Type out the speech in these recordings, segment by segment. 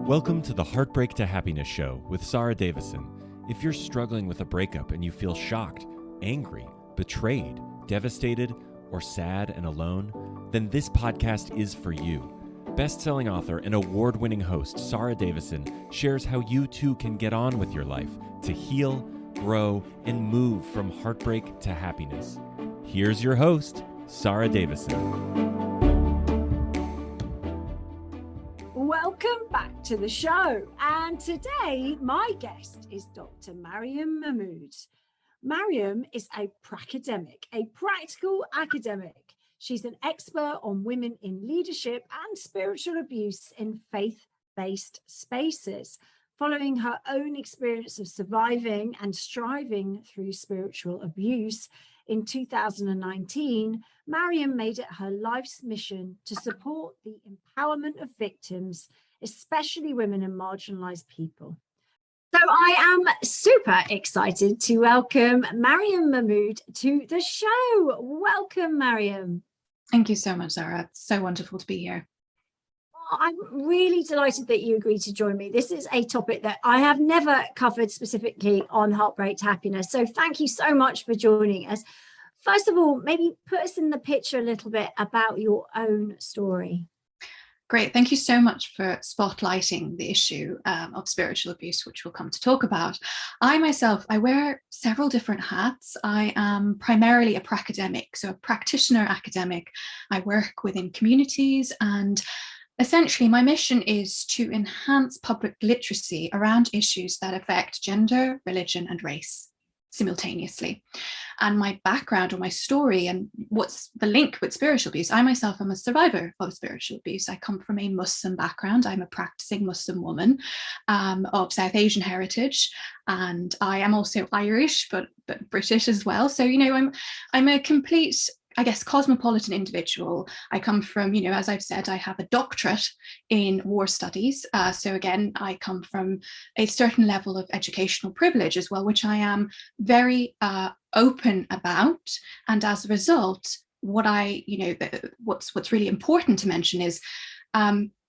Welcome to the Heartbreak to Happiness Show with Sara Davison. If you're struggling with a breakup and you feel shocked, angry, betrayed, devastated, or sad and alone, then this podcast is for you. Best-selling author and award-winning host Sara Davison shares how you too can get on with your life to heal, grow, and move from heartbreak to happiness. Here's your host, Sara Davison. Welcome back to the show. And today, my guest is Dr. Maryyum Mehmood. Maryyum is a pracademic, a practical academic. She's an expert on women in leadership and spiritual abuse in faith-based spaces. Following her own experience of surviving and striving through spiritual abuse, in 2019, Maryyum made it her life's mission to support the empowerment of victims, especially women and marginalized people. So I am super excited to welcome Maryyum Mehmood to the show. Welcome, Maryyum. Thank you so much, Sara. It's so wonderful to be here. I'm really delighted that you agreed to join me. This is a topic that I have never covered specifically on Heartbreak to Happiness. So thank you so much for joining us. First of all, maybe put us in the picture a little bit about your own story. Great. Thank you so much for spotlighting the issue of spiritual abuse, which we'll come to talk about. I myself, I wear several different hats. I am primarily a pracademic, so a practitioner academic. I work within communities, and essentially my mission is to enhance public literacy around issues that affect gender, religion, and race simultaneously. And my background or my story and what's the link with spiritual abuse, I myself am a survivor of spiritual abuse. I come from a Muslim background. I'm a practicing Muslim woman of South Asian heritage, and I am also Irish, but British as well. So, you know, I'm a complete, I guess, cosmopolitan individual. I come from, you know, as I've said, I have a doctorate in war studies. So again, I come from a certain level of educational privilege as well, which I am very open about. And as a result, what I, you know, what's really important to mention is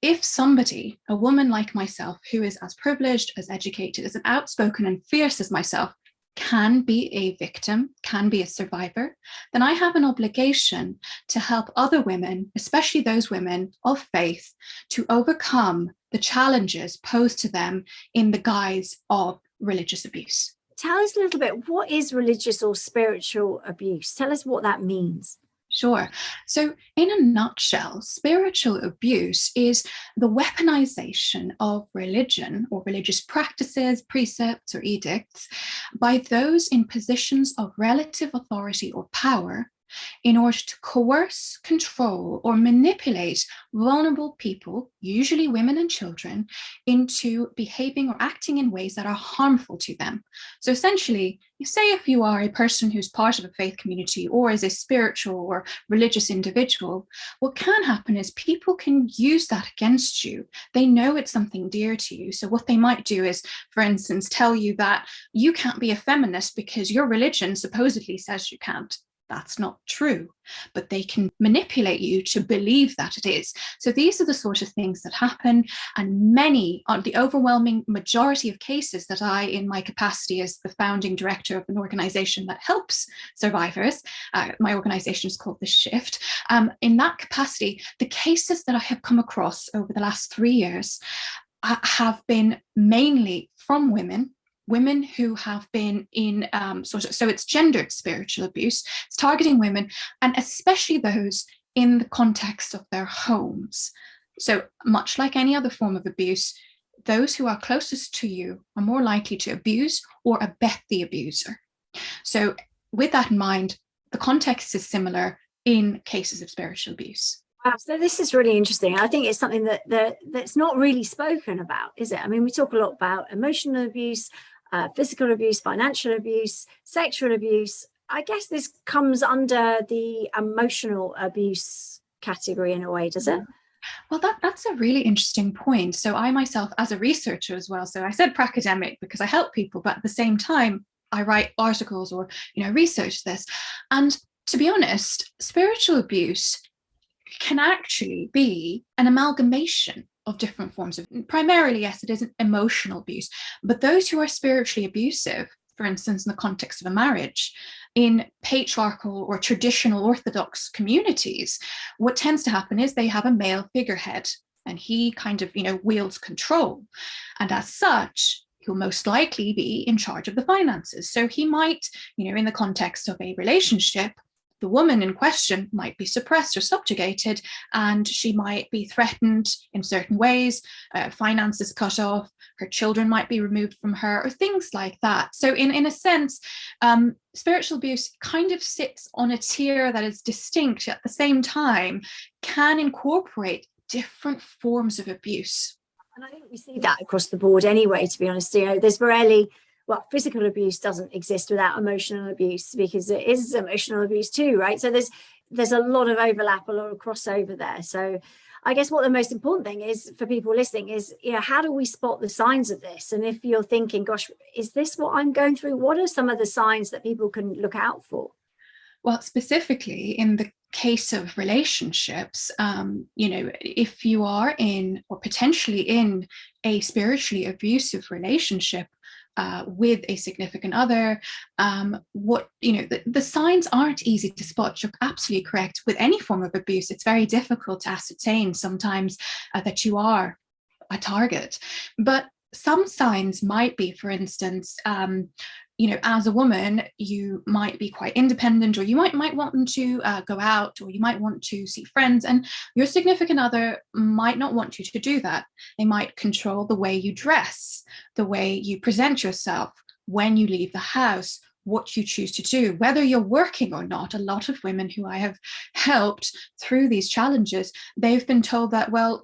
if somebody, a woman like myself, who is as privileged, as educated, as outspoken and fierce as myself, can be a victim, can be a survivor, then I have an obligation to help other women, especially those women of faith, to overcome the challenges posed to them in the guise of religious abuse. Tell us a little bit, what is religious or spiritual abuse? Tell us what that means. Sure. So in a nutshell, spiritual abuse is the weaponization of religion or religious practices, precepts, or edicts by those in positions of relative authority or power in order to coerce, control, or manipulate vulnerable people, usually women and children, into behaving or acting in ways that are harmful to them. So essentially, you say if you are a person who's part of a faith community or is a spiritual or religious individual, what can happen is people can use that against you. They know it's something dear to you. So what they might do is, for instance, tell you that you can't be a feminist because your religion supposedly says you can't. That's not true, but they can manipulate you to believe that it is. So these are the sort of things that happen, and many, the overwhelming majority of cases that I, in my capacity as the founding director of an organization that helps survivors, my organization is called The Shift, in that capacity, the cases that I have come across over the last 3 years have been mainly from women who have been in so it's gendered spiritual abuse. It's targeting women, and especially those in the context of their homes. So much like any other form of abuse, those who are closest to you are more likely to abuse or abet the abuser. So with that in mind, the context is similar in cases of spiritual abuse. Wow, so this is really interesting. I think it's something that's not really spoken about, is it? I mean, we talk a lot about emotional abuse, physical abuse, financial abuse, sexual abuse. I guess this comes under the emotional abuse category in a way, does it? Well, that's a really interesting point. So I myself, as a researcher as well, so I said pracademic because I help people, but at the same time, I write articles or, you know, research this. And to be honest, spiritual abuse can actually be an amalgamation of different forms of, primarily, yes, it is an emotional abuse, but those who are spiritually abusive, for instance, in the context of a marriage, in patriarchal or traditional Orthodox communities, what tends to happen is they have a male figurehead, and he kind of, wields control. And as such, he'll most likely be in charge of the finances. So he might, in the context of a relationship, the woman in question might be suppressed or subjugated, and she might be threatened in certain ways, finances cut off, her children might be removed from her, or things like that. So in a sense, spiritual abuse kind of sits on a tier that is distinct, at the same time can incorporate different forms of abuse. And I think we see that across the board anyway, to be honest. There's physical abuse doesn't exist without emotional abuse, because it is emotional abuse too, right? So there's a lot of overlap, a lot of crossover there. So I guess what the most important thing is for people listening is, how do we spot the signs of this? And if you're thinking, gosh, is this what I'm going through? What are some of the signs that people can look out for? Well, specifically in the case of relationships, if you are in or potentially in a spiritually abusive relationship with a significant other, the signs aren't easy to spot. You're absolutely correct. With any form of abuse, it's very difficult to ascertain sometimes that you are a target. But some signs might be, for instance, as a woman, you might be quite independent, or you might want to go out, or you might want to see friends, and your significant other might not want you to do that. They might control the way you dress, the way you present yourself, when you leave the house, what you choose to do, whether you're working or not. A lot of women who I have helped through these challenges, they've been told that, well,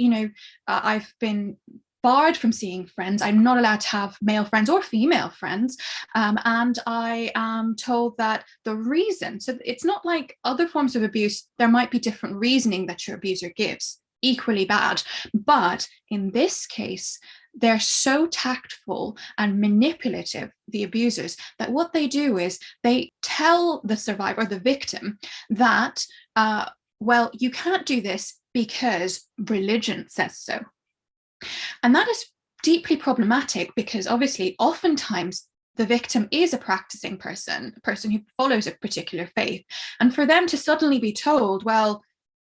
I've been barred from seeing friends. I'm not allowed to have male friends or female friends. And I am told that the reason, so it's not like other forms of abuse, there might be different reasoning that your abuser gives, equally bad. But in this case, they're so tactful and manipulative, the abusers, that what they do is they tell the survivor, the victim, that, well, you can't do this because religion says so. And that is deeply problematic, because obviously oftentimes the victim is a practicing person, a person who follows a particular faith. And for them to suddenly be told, well,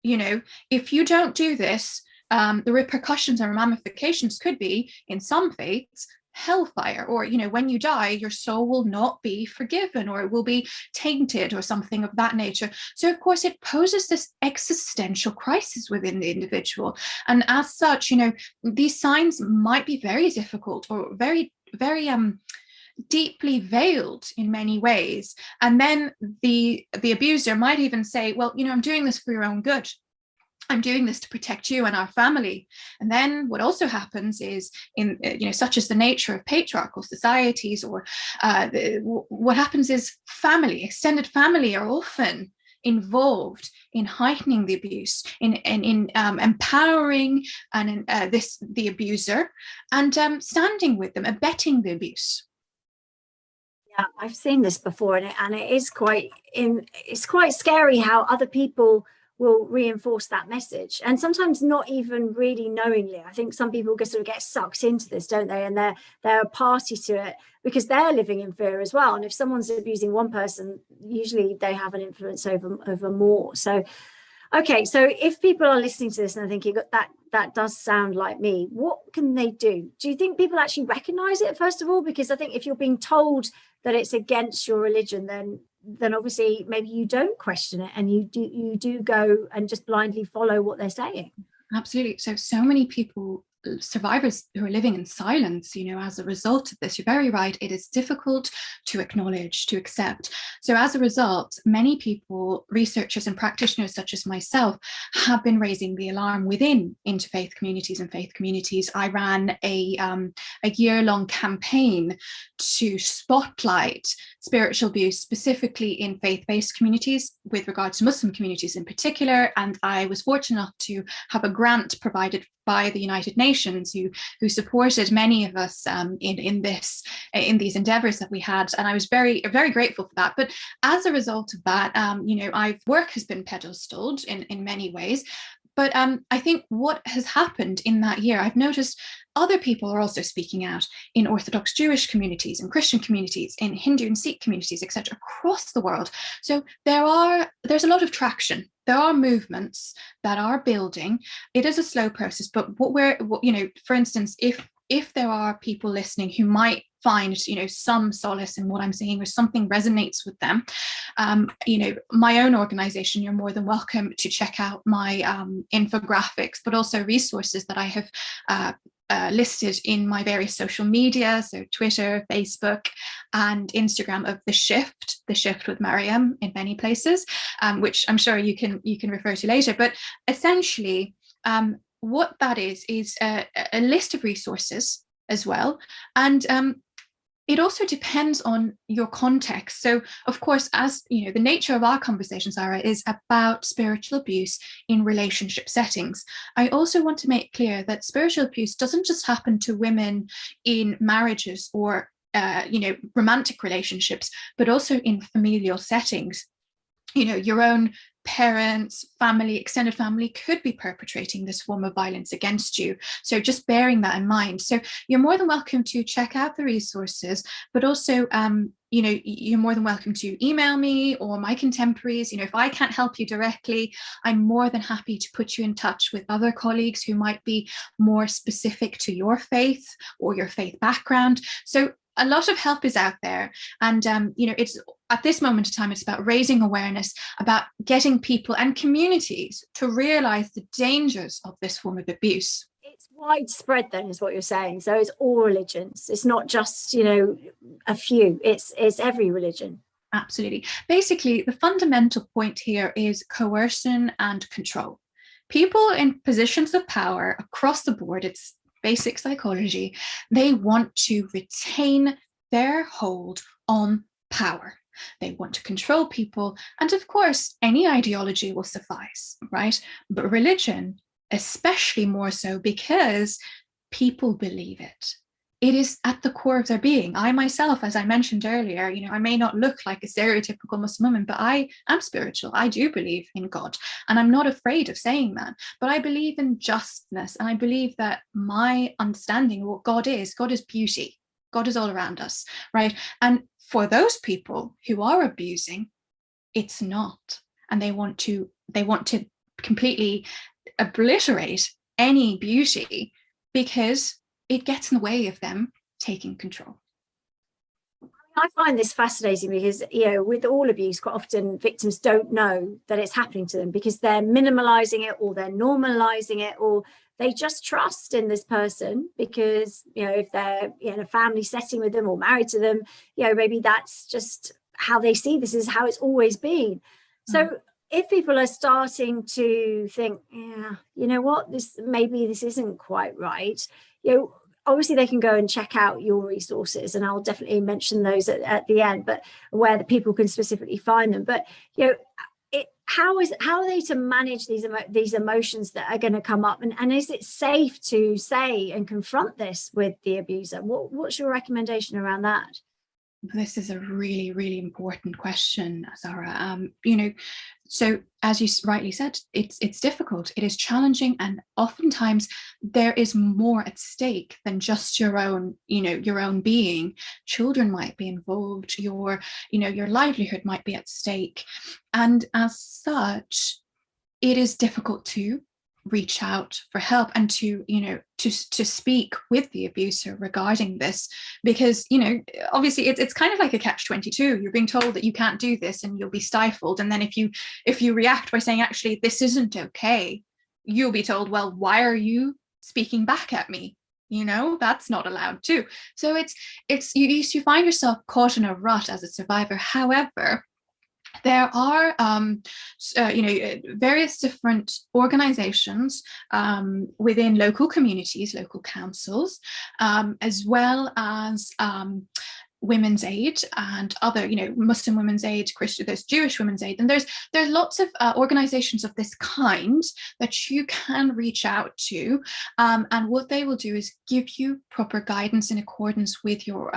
if you don't do this, the repercussions and ramifications could be, in some faiths, hellfire, or when you die, your soul will not be forgiven, or it will be tainted, or something of that nature. So of course it poses this existential crisis within the individual, and as such, these signs might be very difficult, or very deeply veiled in many ways. And then the abuser might even say, well, I'm doing this for your own good. I'm doing this to protect you and our family. And then what also happens is, in such as the nature of patriarchal societies, or what happens is extended family are often involved in heightening the abuse, in empowering the abuser, and standing with them, abetting the abuse. Yeah, I've seen this before, and it is it's quite scary how other people will reinforce that message, and sometimes not even really knowingly. I think some people sort of get sucked into this, don't they? And they're a party to it because they're living in fear as well. And if someone's abusing one person, usually they have an influence over more. So, okay, so if people are listening to this and are thinking that does sound like me, what can they do? Do you think people actually recognize it, first of all? Because I think if you're being told that it's against your religion, then obviously maybe you don't question it, and you do go and just blindly follow what they're saying. Absolutely. So many people, survivors, who are living in silence, as a result of this. You're very right. It is difficult to acknowledge, to accept. So as a result, many people, researchers and practitioners such as myself, have been raising the alarm within interfaith communities and faith communities. I ran a year-long campaign to spotlight spiritual abuse, specifically in faith-based communities, with regard to Muslim communities in particular. And I was fortunate enough to have a grant provided by the United Nations, who supported many of us in these endeavors that we had, and I was very, very grateful for that. But as a result of that, work has been pedestaled in many ways. But I think what has happened in that year, I've noticed other people are also speaking out in Orthodox Jewish communities, in Christian communities, in Hindu and Sikh communities, etc., across the world. So there's a lot of traction. There are movements that are building. It is a slow process, but for instance, if there are people listening who might find some solace in what I'm saying, or something resonates with them, my own organization, you're more than welcome to check out my infographics, but also resources that I have listed in my various social media, so Twitter, Facebook, and Instagram, of the shift with Maryyum in many places, which I'm sure you can refer to later. But essentially, what that is a list of resources as well, and it also depends on your context. So, of course, as the nature of our conversation, Sara, is about spiritual abuse in relationship settings. I also want to make clear that spiritual abuse doesn't just happen to women in marriages or romantic relationships, but also in familial settings. Your own parents, family, extended family could be perpetrating this form of violence against you. So just bearing that in mind. So you're more than welcome to check out the resources, but also, you're more than welcome to email me or my contemporaries. If I can't help you directly, I'm more than happy to put you in touch with other colleagues who might be more specific to your faith or your faith background. So a lot of help is out there. And, it's at this moment in time, it's about raising awareness, about getting people and communities to realize the dangers of this form of abuse. It's widespread then, is what you're saying. So it's all religions. It's not just, a few. It's every religion. Absolutely. Basically, the fundamental point here is coercion and control. People in positions of power across the board, it's basic psychology, they want to retain their hold on power. They want to control people. And of course, any ideology will suffice, right? But religion, especially more so, because people believe it. It is at the core of their being. I myself, as I mentioned earlier, I may not look like a stereotypical Muslim woman, but I am spiritual. I do believe in God, and I'm not afraid of saying that. But I believe in justness, and I believe that my understanding of what God is beauty. God is all around us, right? And for those people who are abusing, it's not, and they want to completely obliterate any beauty because it gets in the way of them taking control. I find this fascinating because, with all abuse, quite often victims don't know that it's happening to them because they're minimalizing it, or they're normalizing it, or they just trust in this person because, if they're in a family setting with them or married to them, maybe that's just how they see this is how it's always been. So if people are starting to think, what, this isn't quite right, obviously they can go and check out your resources, and I'll definitely mention those at the end, but where the people can specifically find them. But how are they to manage these emotions that are going to come up, and is it safe to say and confront this with the abuser? What's your recommendation around that? This is a really, really important question, Sara. So as you rightly said, it's difficult, it is challenging, and oftentimes there is more at stake than just your own being. Children might be involved, your livelihood might be at stake, and as such, it is difficult to reach out for help and to speak with the abuser regarding this, because obviously it's kind of like a catch-22. You're being told that you can't do this and you'll be stifled, and then if you react by saying, actually, this isn't okay, you'll be told, well, why are you speaking back at me? That's not allowed too. So it's you find yourself caught in a rut as a survivor. However, there are various different organizations within local communities, local councils, as well as Women's Aid and other, Muslim Women's Aid, Christian, there's Jewish Women's Aid, and there's lots of organizations of this kind that you can reach out to, and what they will do is give you proper guidance in accordance with your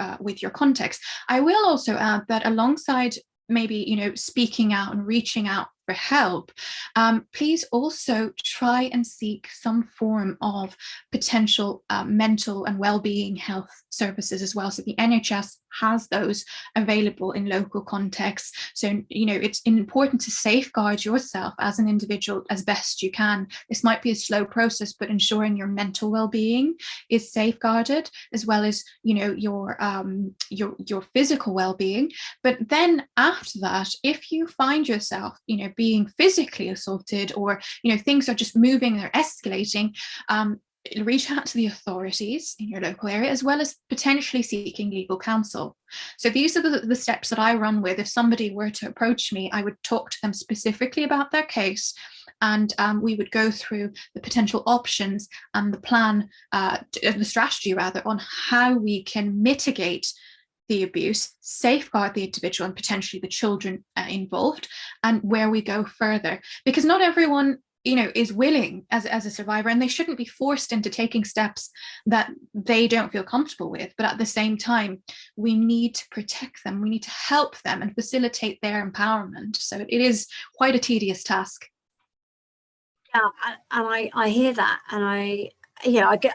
context. I will also add that alongside maybe speaking out and reaching out for help, please also try and seek some form of potential mental and well-being health services as well. So the NHS has those available in local contexts. So, it's important to safeguard yourself as an individual as best you can. This might be a slow process, but ensuring your mental well-being is safeguarded, as well as, your physical well-being. But then after that, if you find yourself, being physically assaulted, or, things are just moving, they're escalating, reach out to the authorities in your local area, as well as potentially seeking legal counsel. So these are the steps that I run with. If somebody were to approach me, I would talk to them specifically about their case, and we would go through the potential options and the plan, the strategy rather, on how we can mitigate the abuse, safeguard the individual and potentially the children involved, and where we go further. Because not everyone is willing as a survivor, and they shouldn't be forced into taking steps that they don't feel comfortable with. But at the same time, we need to protect them, we need to help them and facilitate their empowerment. So it is quite a tedious task. Yeah, and I hear that, and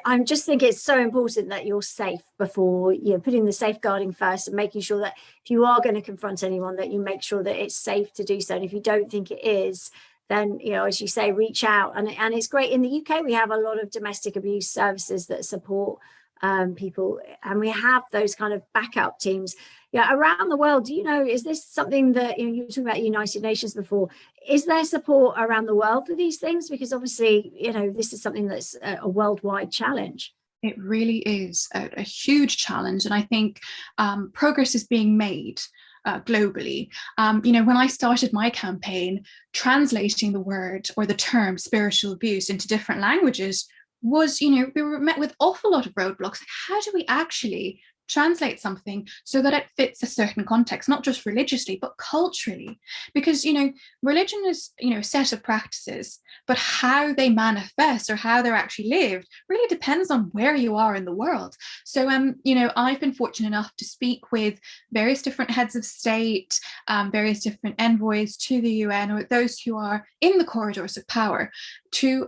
I'm just thinking it's so important that you're safe before putting the safeguarding first, and making sure that if you are going to confront anyone, that you make sure that it's safe to do so. And if you don't think it is, then as you say, reach out. And it's great. In the UK, we have a lot of domestic abuse services that support people, and we have those kind of backup teams around the world. Is this something that you were talking about United Nations before? Is there support around the world for these things? Because obviously this is something that's a worldwide challenge. It really is a huge challenge, and I think progress is being made globally. When I started my campaign, translating the word or the term spiritual abuse into different languages was, we were met with awful lot of roadblocks. How do we actually translate something so that it fits a certain context, not just religiously, but culturally? Because, religion is, a set of practices, but how they manifest or how they're actually lived really depends on where you are in the world. So, I've been fortunate enough to speak with various different heads of state, various different envoys to the UN, or those who are in the corridors of power, to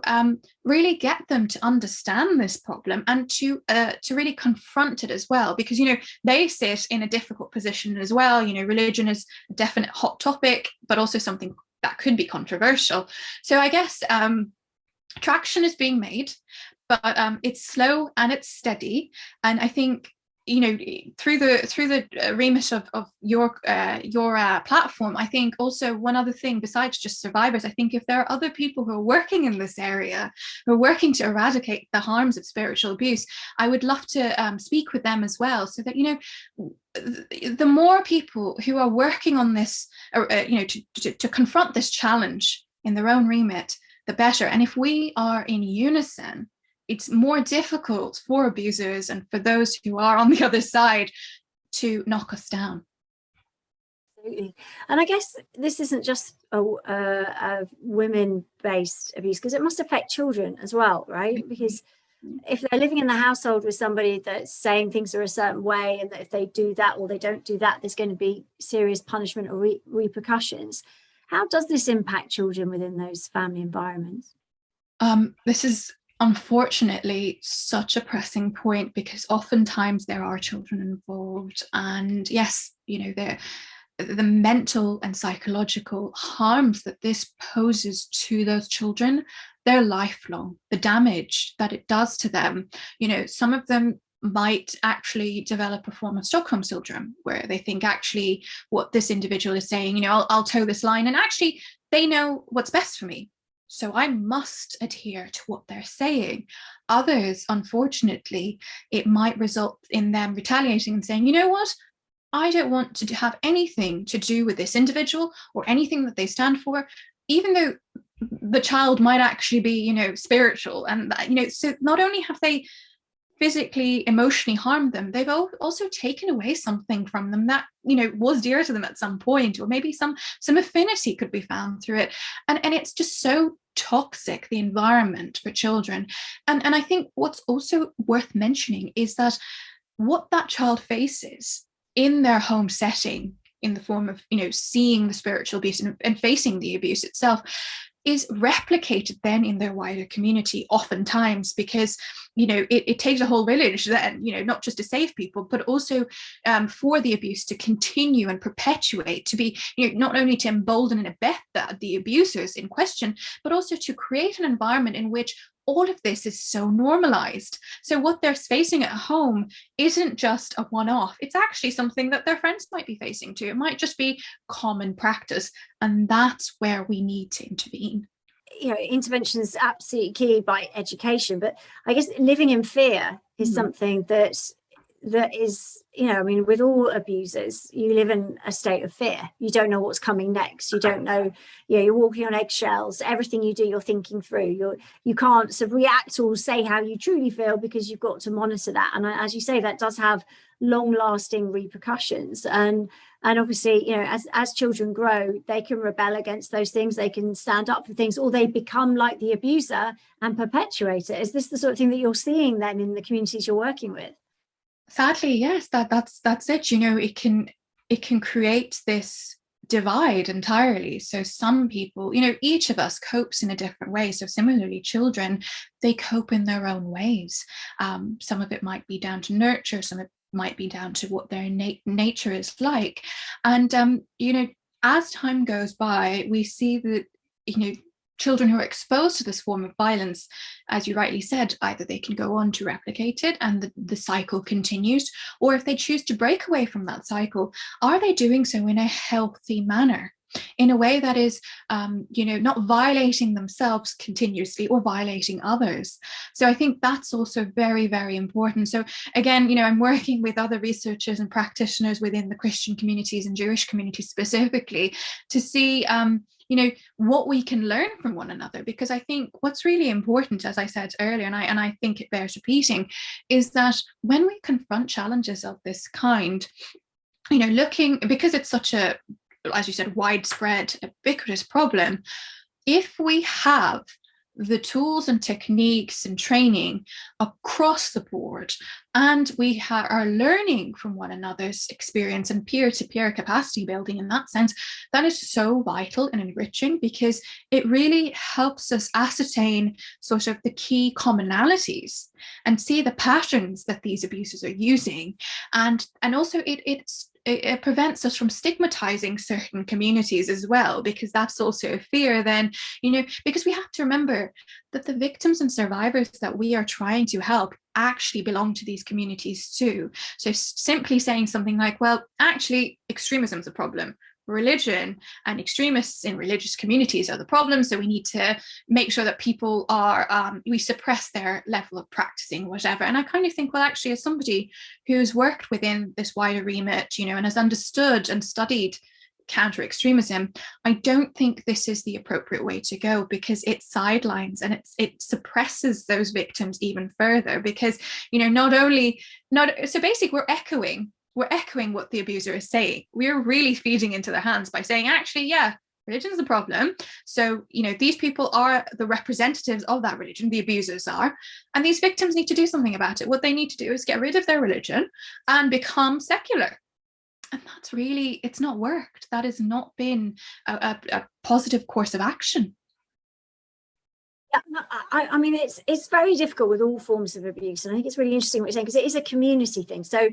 really get them to understand this problem and to really confront it as well. Because, they sit in a difficult position as well. Religion is a definite hot topic, but also something that could be controversial. So I guess traction is being made, but it's slow and it's steady. And I think through the remit of your platform, I think also one other thing besides just survivors, I think if there are other people who are working in this area, who are working to eradicate the harms of spiritual abuse, I would love to speak with them as well, so that the more people who are working on this, to confront this challenge in their own remit, the better. And if we are in unison, it's more difficult for abusers and for those who are on the other side to knock us down. Absolutely. And I guess this isn't just a women-based abuse, because it must affect children as well, right? Because if they're living in the household with somebody that's saying things are a certain way, and that if they do that or they don't do that, there's going to be serious punishment or repercussions. How does this impact children within those family environments? This is unfortunately such a pressing point, because oftentimes there are children involved, and yes, the mental and psychological harms that this poses to those children, they're lifelong. The damage that it does to them, some of them might actually develop a form of Stockholm syndrome, where they think actually what this individual is saying, I'll toe this line, and actually they know what's best for me, so I must adhere to what they're saying. Others, unfortunately, it might result in them retaliating and saying, what? I don't want to have anything to do with this individual or anything that they stand for, even though the child might actually be, spiritual. And, so not only have they physically, emotionally harmed them, they've also taken away something from them that, was dear to them at some point, or maybe some affinity could be found through it. And it's just so toxic, the environment for children. And I think what's also worth mentioning is that what that child faces in their home setting, in the form of, seeing the spiritual abuse and facing the abuse itself, is replicated then in their wider community oftentimes, because it takes a whole village then, not just to save people, but also for the abuse to continue and perpetuate, to be, not only to embolden and abet the abusers in question, but also to create an environment in which all of this is so normalized. So what they're facing at home isn't just a one-off. It's actually something that their friends might be facing too. It might just be common practice. And that's where we need to intervene. Intervention is absolutely key by education, but I guess living in fear is something that is, with all abusers, you live in a state of fear. You don't know what's coming next. You don't know, you're walking on eggshells. Everything you do, you're thinking through. You can't sort of react or say how you truly feel, because you've got to monitor that. And as you say, that does have long-lasting repercussions. And obviously, as children grow, they can rebel against those things. They can stand up for things, or they become like the abuser and perpetuate it. Is this the sort of thing that you're seeing then in the communities you're working with? Sadly, yes, that's it. It can create this divide entirely. So some people, each of us copes in a different way. So similarly, children, they cope in their own ways. Some of it might be down to nurture, some of it might be down to what their nature is like. And as time goes by, we see that children who are exposed to this form of violence, as you rightly said, either they can go on to replicate it and the cycle continues, or if they choose to break away from that cycle, are they doing so in a healthy manner, in a way that is, not violating themselves continuously or violating others? So I think that's also very, very important. So again, I'm working with other researchers and practitioners within the Christian communities and Jewish communities specifically to see what we can learn from one another, because I think what's really important, as I said earlier, and I think it bears repeating, is that when we confront challenges of this kind, because it's such a, as you said, widespread, ubiquitous problem, if we have the tools and techniques and training across the board, and we are learning from one another's experience and peer-to-peer capacity building in that sense, that is so vital and enriching, because it really helps us ascertain sort of the key commonalities and see the patterns that these abusers are using. And also it prevents us from stigmatizing certain communities as well, because that's also a fear then, because we have to remember that the victims and survivors that we are trying to help actually belong to these communities too. So simply saying something like, well, actually, extremism is a problem. Religion and extremists in religious communities are the problem, so we need to make sure that people are, we suppress their level of practicing, whatever. And I kind of think, well, actually, as somebody who's worked within this wider remit, and has understood and studied counter-extremism, I don't think this is the appropriate way to go, because it sidelines and it suppresses those victims even further, because, so basically we're echoing what the abuser is saying. We're really feeding into their hands by saying, actually, yeah, religion is the problem. So, these people are the representatives of that religion, the abusers are, and these victims need to do something about it. What they need to do is get rid of their religion and become secular. And that's really, it's not worked. That has not been a positive course of action. I mean, it's very difficult with all forms of abuse. And I think it's really interesting what you're saying, because it is a community thing. So,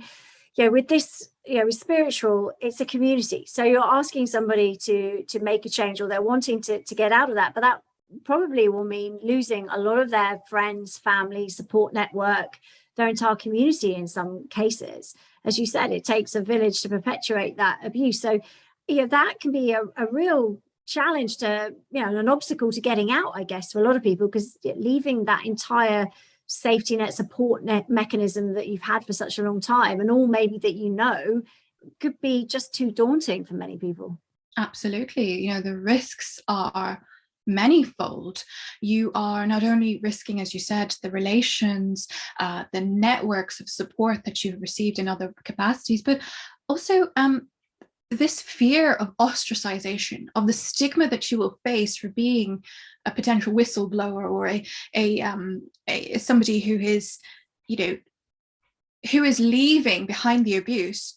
with this, with spiritual, it's a community. So you're asking somebody to make a change, or they're wanting to get out of that. But that probably will mean losing a lot of their friends, family, support network, their entire community in some cases. As you said, it takes a village to perpetuate that abuse. So, that can be a real challenge to, an obstacle to getting out, I guess, for a lot of people, because leaving that entire safety net, support net mechanism that you've had for such a long time, and all maybe that could be just too daunting for many people. Absolutely. The risks are manifold. You are not only risking, as you said, the relations, the networks of support that you've received in other capacities, but also this fear of ostracization, of the stigma that you will face for being a potential whistleblower, or a somebody who is, who is leaving behind the abuse.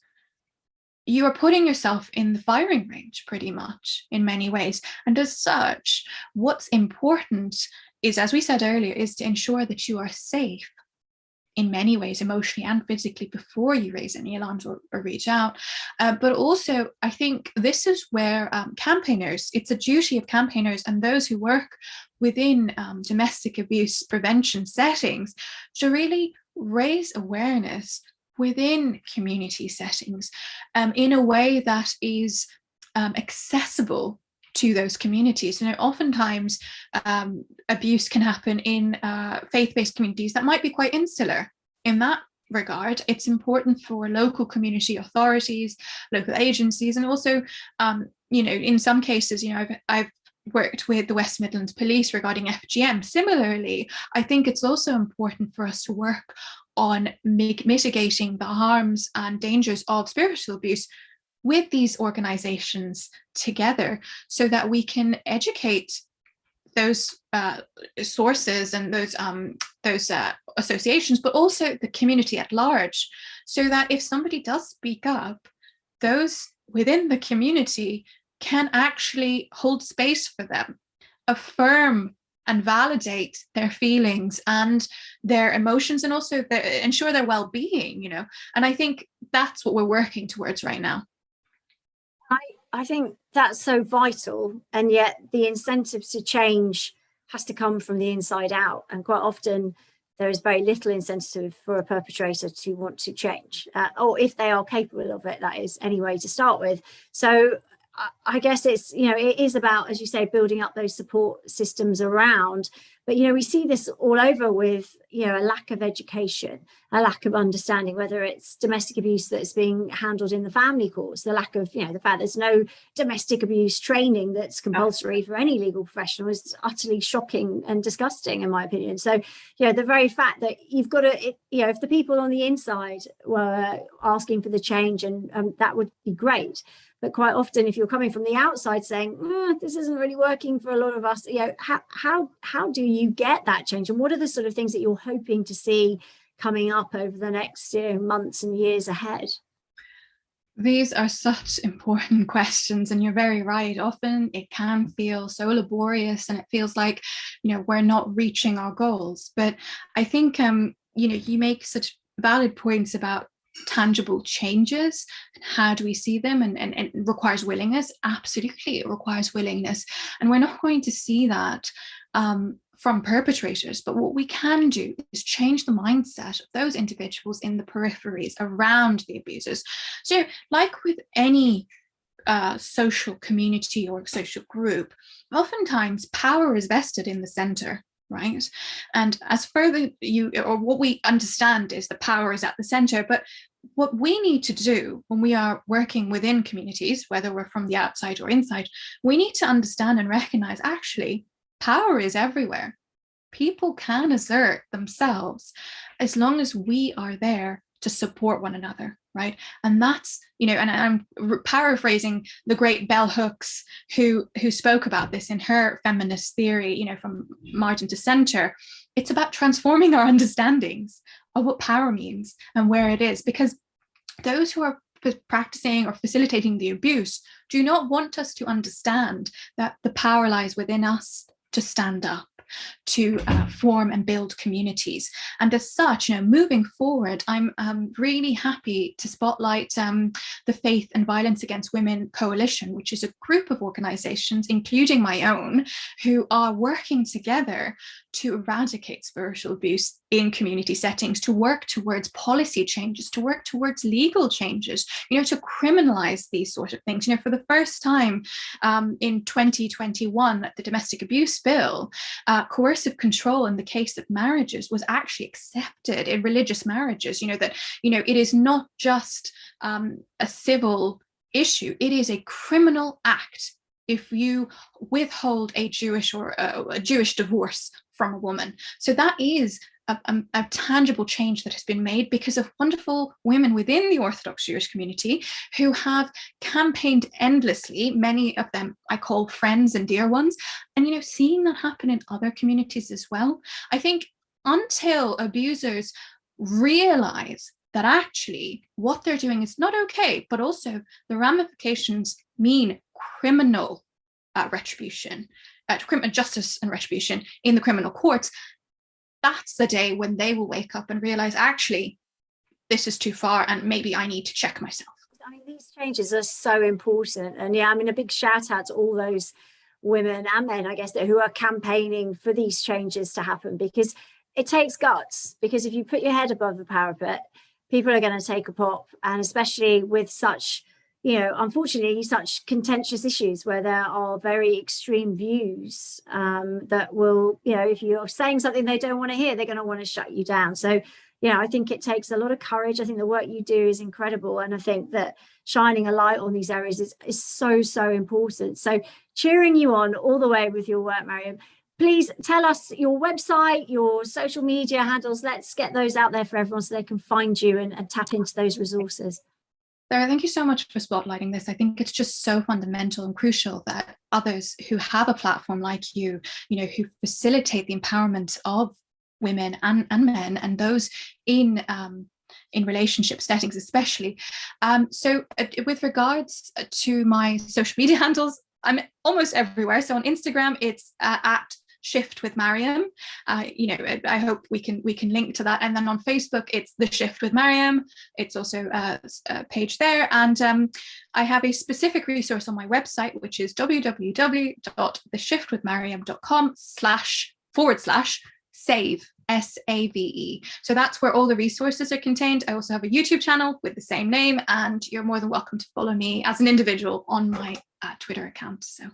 you are putting yourself in the firing range pretty much in many ways. And as such, what's important is, as we said earlier, is to ensure that you are safe in many ways, emotionally and physically, before you raise any alarms or reach out. But also, I think this is where campaigners, it's a duty of campaigners and those who work within domestic abuse prevention settings to really raise awareness within community settings in a way that is accessible to those communities. You know, oftentimes abuse can happen in faith-based communities that might be quite insular. In that regard, it's important for local community authorities, local agencies, and also, you know, in some cases, you know, I've worked with the West Midlands Police regarding FGM. Similarly, I think it's also important for us to work on mitigating the harms and dangers of spiritual abuse with these organizations together, so that we can educate those sources and those associations, but also the community at large, so that if somebody does speak up, those within the community can actually hold space for them, affirm and validate their feelings and their emotions, and also ensure their well-being, you know. And I think that's what we're working towards right now. I think that's so vital, and yet the incentive to change has to come from the inside out, and quite often there is very little incentive for a perpetrator to want to change, or if they are capable of it, that is, anyway, to start with. So I guess it's, you know, it is about, as you say, building up those support systems around. But, you know, we see this all over with, you know, a lack of education, a lack of understanding, whether it's domestic abuse that's being handled in the family courts, the lack of, you know, the fact there's no domestic abuse training that's compulsory for any legal professional is utterly shocking and disgusting, in my opinion. So, you know, the very fact that you've got to, you know, if the people on the inside were asking for the change, and that would be great. But quite often, if you're coming from the outside saying, this isn't really working for a lot of us, you know, how do you get that change? And what are the sort of things that you're hoping to see coming up over the next, you know, months and years ahead? These are such important questions, and you're very right. Often it can feel so laborious, and it feels like, you know, we're not reaching our goals. But I think, you know, you make such valid points about tangible changes and how do we see them, and it requires willingness. Absolutely, it requires willingness, and we're not going to see that from perpetrators. But what we can do is change the mindset of those individuals in the peripheries around the abusers. So, like with any social community or social group, oftentimes power is vested in the center, right? And as further or what we understand is the power is at the center. But what we need to do when we are working within communities, whether we're from the outside or inside, we need to understand and recognize, actually, power is everywhere. People can assert themselves as long as we are there to support one another, right? And that's, you know, and I'm paraphrasing the great bell hooks who spoke about this in her feminist theory, you know, from margin to center. It's about transforming our understandings of what power means and where it is, because those who are practicing or facilitating the abuse do not want us to understand that the power lies within us to stand up, to form and build communities. And as such, you know, moving forward, I'm really happy to spotlight the Faith and Violence Against Women Coalition, which is a group of organizations, including my own, who are working together to eradicate spiritual abuse in community settings, to work towards policy changes, to work towards legal changes, you know, to criminalize these sort of things. You know, for the first time in 2021, the domestic abuse bill, coercive control in the case of marriages was actually accepted in religious marriages. You know, that, you know, it is not just a civil issue, it is a criminal act if you withhold a Jewish or a Jewish divorce from a woman. So that is a tangible change that has been made because of wonderful women within the Orthodox Jewish community who have campaigned endlessly. Many of them I call friends and dear ones. And, you know, seeing that happen in other communities as well, I think until abusers realize that actually what they're doing is not okay, but also the ramifications mean criminal retribution, criminal justice and retribution in the criminal courts, that's the day when they will wake up and realize, actually, this is too far and maybe I need to check myself. I mean, these changes are so important. And yeah, I mean, a big shout out to all those women and men, I guess, who are campaigning for these changes to happen, because it takes guts. Because if you put your head above the parapet, people are going to take a pop. And especially with such, unfortunately, such contentious issues where there are very extreme views that will, if you're saying something they don't want to hear, they're going to want to shut you down. So, I think it takes a lot of courage. I think the work you do is incredible. And I think that shining a light on these areas is so, so important. So cheering you on all the way with your work, Maryyum. Please tell us your website, your social media handles. Let's get those out there for everyone so they can find you and tap into those resources. Sarah, thank you so much for spotlighting this. I think it's just so fundamental and crucial that others who have a platform like you, who facilitate the empowerment of women and men and those in relationship settings especially. So with regards to my social media handles, I'm almost everywhere. So on Instagram, it's at Shift with Maryyum. I hope we can link to that. And then on Facebook, it's The Shift with Maryyum. It's also a page there. And I have a specific resource on my website, which is www.theshiftwithmaryyum.com//save, SAVE. So that's where all the resources are contained. I also have a YouTube channel with the same name, and you're more than welcome to follow me as an individual on my Twitter account. So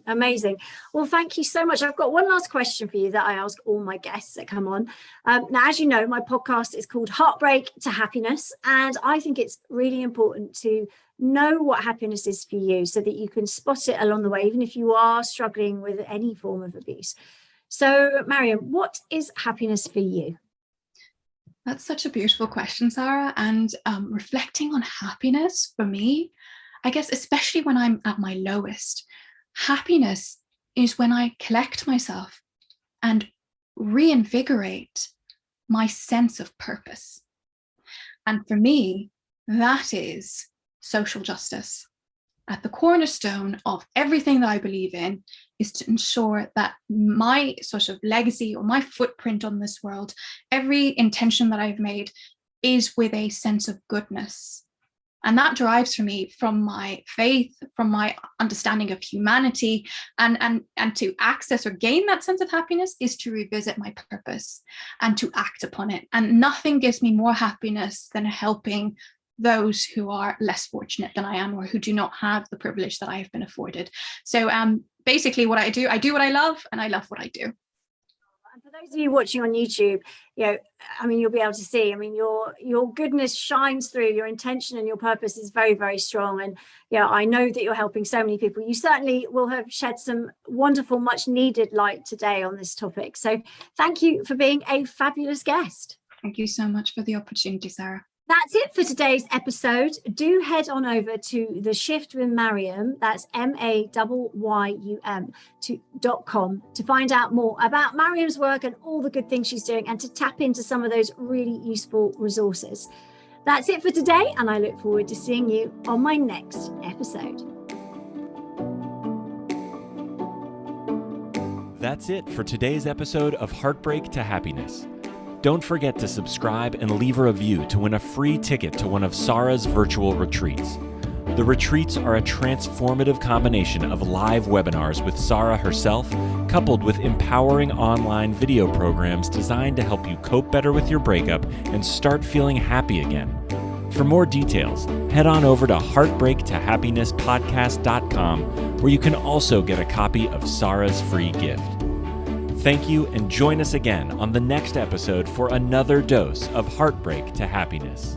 amazing. Well, thank you so much. I've got one last question for you that I ask all my guests that come on. Now, as you know, my podcast is called Heartbreak to Happiness, and I think it's really important to know what happiness is for you so that you can spot it along the way, even if you are struggling with any form of abuse. So, Maryyum, what is happiness for you? That's such a beautiful question, Sara. And reflecting on happiness for me, I guess, especially when I'm at my lowest, happiness is when I collect myself and reinvigorate my sense of purpose. And for me, that is social justice. At the cornerstone of everything that I believe in is to ensure that my sort of legacy or my footprint on this world, every intention that I've made, is with a sense of goodness. And that derives for me from my faith, from my understanding of humanity, and to access or gain that sense of happiness is to revisit my purpose and to act upon it. And nothing gives me more happiness than helping those who are less fortunate than I am, or who do not have the privilege that I have been afforded. So basically what I do what I love, and I love what I do. And for those of you watching on YouTube, you'll be able to see, your goodness shines through. Your intention and your purpose is very, very strong. And I know that you're helping so many people. You certainly will have shed some wonderful, much needed light today on this topic. So thank you for being a fabulous guest. Thank you so much for the opportunity, Sara. That's it for today's episode. Do head on over to The Shift with Maryyum, that's MAYYUM.com, to find out more about Maryyum's work and all the good things she's doing, and to tap into some of those really useful resources. That's it for today, and I look forward to seeing you on my next episode. That's it for today's episode of Heartbreak to Happiness. Don't forget to subscribe and leave a review to win a free ticket to one of Sara's virtual retreats. The retreats are a transformative combination of live webinars with Sara herself, coupled with empowering online video programs designed to help you cope better with your breakup and start feeling happy again. For more details, head on over to heartbreaktohappinesspodcast.com, where you can also get a copy of Sara's free gift. Thank you, and join us again on the next episode for another dose of Heartbreak to Happiness.